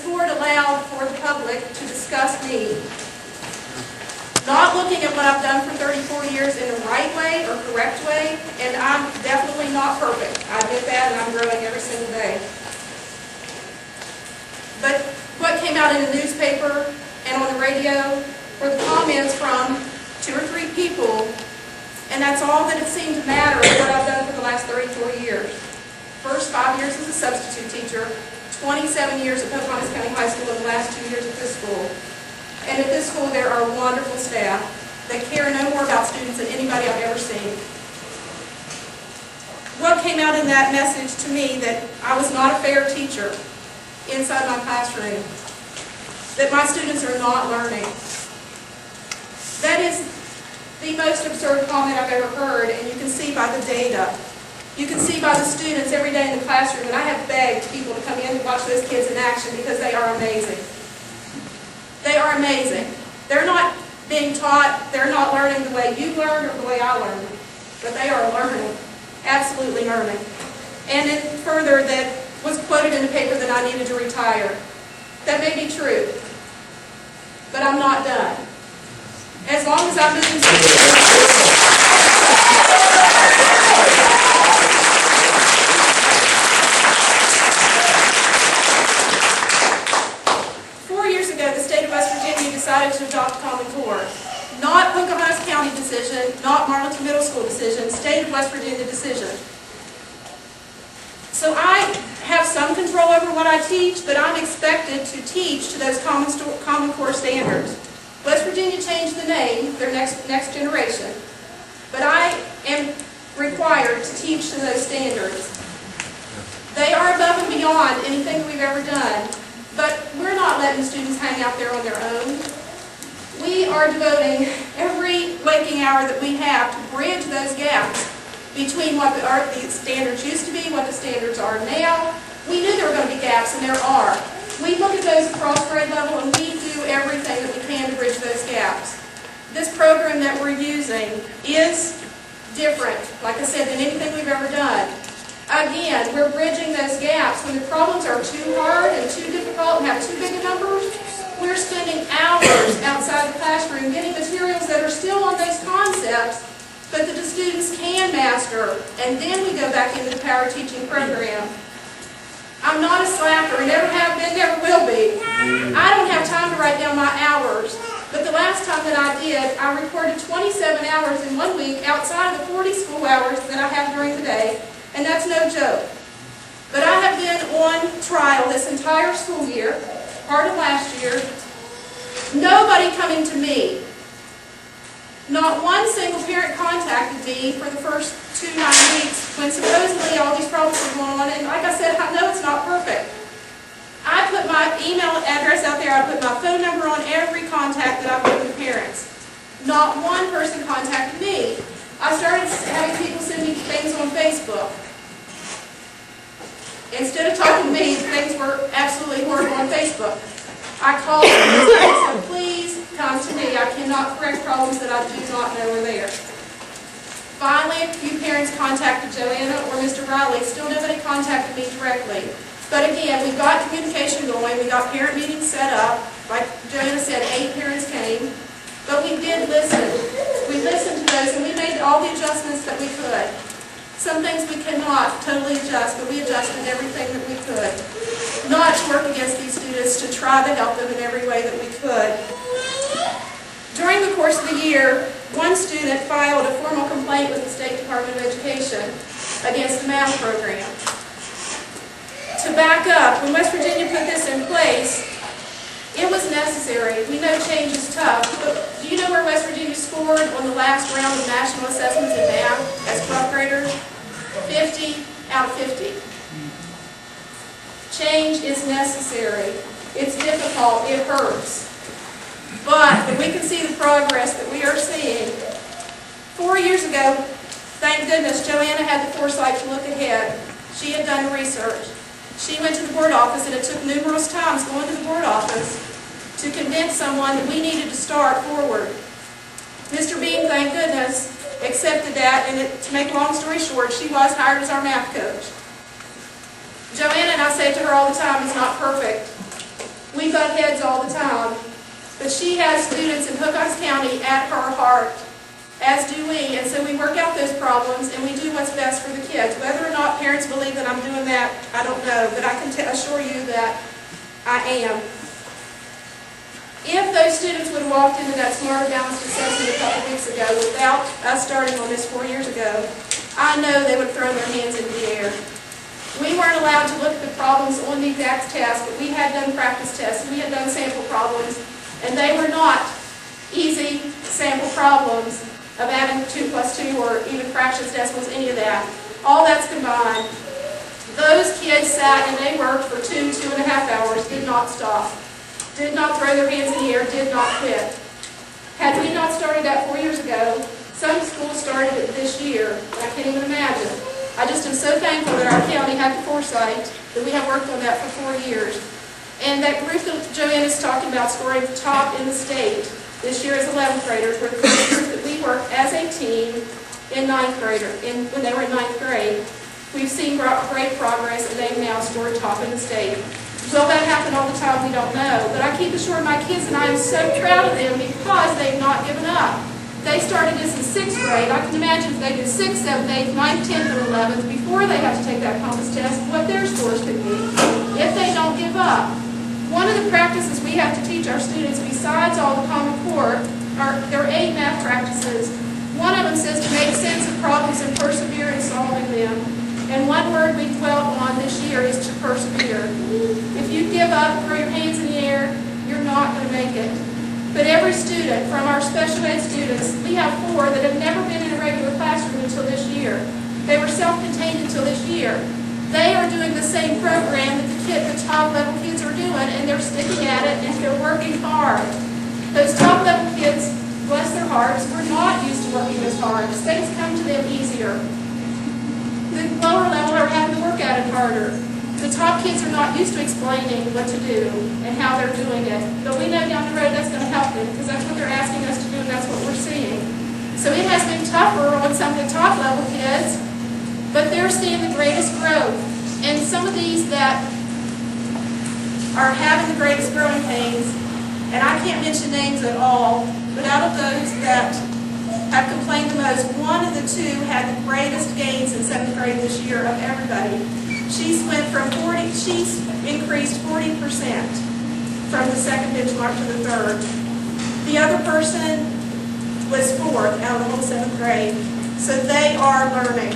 board allowed for the public to discuss me, not looking at what I've done for 34 years in the right way or correct way, and I'm definitely not perfect. I admit that, and I'm growing every single day. But what came out in the newspaper and on the radio were the comments from 2 or 3 people, and that's all that it seemed to matter of what I've done for the last 34 years. First 5 years as a substitute teacher, 27 years at Pocahontas County High School, and the last 2 years at this school. And at this school there are wonderful staff that care no more about students than anybody I've ever seen. What came out in that message to me that I was not a fair teacher inside my classroom, that my students are not learning. That is the most absurd comment I've ever heard, and you can see by the data. You can see by the students every day in the classroom, and I have begged people to come in and watch those kids in action because they are amazing. They are amazing. They're not being taught, they're not learning the way you learned or the way I learned, but they are learning, absolutely learning. And then further, that was quoted in the paper that I needed to retire. That may be true, but I'm not done. As long as I'm moving to 4 years ago, the state of West Virginia decided to adopt Common Core. Not Pocahontas County decision, not Marlington Middle School decision, state of West Virginia decision. So I have some control over what I teach, but I'm expected to teach to those Common Core standards. West Virginia changed the name, their next generation, but I am required to teach to those standards. They are above and beyond anything that we've ever done, but we're not letting students hang out there on their own. We are devoting every waking hour that we have to bridge those gaps between what the standards used to be, what the standards are now. We knew there were going to be gaps, and there are. We look at those across grade level, and we do everything that we can to bridge those gaps. This program that we're using is different, like I said, than anything we've ever done. Again, we're bridging those gaps. When the problems are too hard and too difficult and have too big a numbers, we're spending hours outside the classroom getting materials that are still on those concepts, but that the students can master, and then we go back into the power teaching program. I'm not a slacker, never have been, never will be. I don't have time to write down my hours, but the last time that I did, I recorded 27 hours in 1 week outside of the 40 school hours that I have during the day, and that's no joke. But I have been on trial this entire school year, part of last year, nobody coming to me. Not one single parent contacted me for the first 2 9 weeks when supposedly all these problems were going on, and like I said, I know it's not perfect. I put my email address out there, I put my phone number on every contact that I've given to parents. Not one person contacted me. I started having people send me things on Facebook. Instead of talking to me, things were absolutely horrible on Facebook. I called them and said, please come to me. I cannot correct problems that I do not know are there. Finally, a few parents contacted Joanna or Mr. Riley. Still nobody contacted me directly. But again, we got communication going. We got parent meetings set up. Like Joanna said, 8 parents came. But we did listen. We listened to those, and we made all the adjustments that we could. Some things we cannot totally adjust, but we adjusted everything that we could. Not to work against these students, to try to help them in every way that we could. During the course of the year, one student filed a formal complaint with the State Department of Education against the math program. To back up, when West Virginia put this in place, it was necessary. We know change is tough, but do you know where West Virginia scored on the last round of national assessments in math as 12th graders? 50 out of 50. Change is necessary. It's difficult. It hurts. But when we can see the progress that we are seeing, 4 years ago, thank goodness, Joanna had the foresight to look ahead. She had done research. She went to the board office, and it took numerous times going to the board office to convince someone that we needed to start forward. Mr. Beam, thank goodness, accepted that, and to make a long story short, she was hired as our math coach. Joanna, and I say to her all the time, is not perfect. But she has students in Hookox County at her heart, as do we, and so we work out those problems and we do what's best for the kids. Whether or not parents believe that I'm doing that, I don't know, but I can assure you that I am. If those students would have walked into that Smarter Balanced assessment a couple weeks ago without us starting on this 4 years ago, I know they would have thrown their hands in the air. We weren't allowed to look at the problems on the exact test, but we had done practice tests, we had done sample problems, and they were not easy sample problems of adding 2 plus 2 or even fractions, decimals, any of that. All that's combined. Those kids sat and they worked for 2.5 hours, did not stop, did not throw their hands in the air, did not quit. Had we not started that 4 years ago, some schools started it this year, and I can't even imagine. I just am so thankful that our county had the foresight that we have worked on that for 4 years. And that group that Joanne is talking about scoring top in the state this year as 11th graders were the first group that we worked as a team in when they were in 9th grade. We've seen great progress, and they've now scored top in the state. Will that happen all the time? We don't know. But I keep assuring my kids, and I am so proud of them because they've not given up. They started this in 6th grade. I can imagine if they did 6th, 7th, 8th, 9th, 10th, and 11th before they have to take that compass test, what their scores could be if they don't give up. One of the practices we have to teach our students, besides all the Common Core, there are 8 math practices. One of them says to make sense of problems and persevere in solving them. And one word we dwelt on this year is to persevere. If you give up, throw your hands in the air, you're not going to make it. But every student, from our special ed students, we have 4 that have never been in a regular classroom until this year. They were self-contained until this year. They are doing the same program that the top level kids are doing, and they're sticking at it, and they're working hard. Those top level kids, bless their hearts, were not used to working as hard. Things come to them easier. The lower level are having to work at it harder. The top kids are not used to explaining what to do and how they're doing it. But we know down the road that's going to help them because that's what they're asking us to do and that's what we're seeing. So it has been tougher on some of the top level kids, but they're seeing the greatest growth. And some of these that are having the greatest growing pains, and I can't mention names at all, but out of those that have complained the most, one of the 2 had the greatest gains in 7th grade this year of everybody. She's increased 40% from the 2nd benchmark to the 3rd. The other person was 4th out of the whole 7th grade. So they are learning.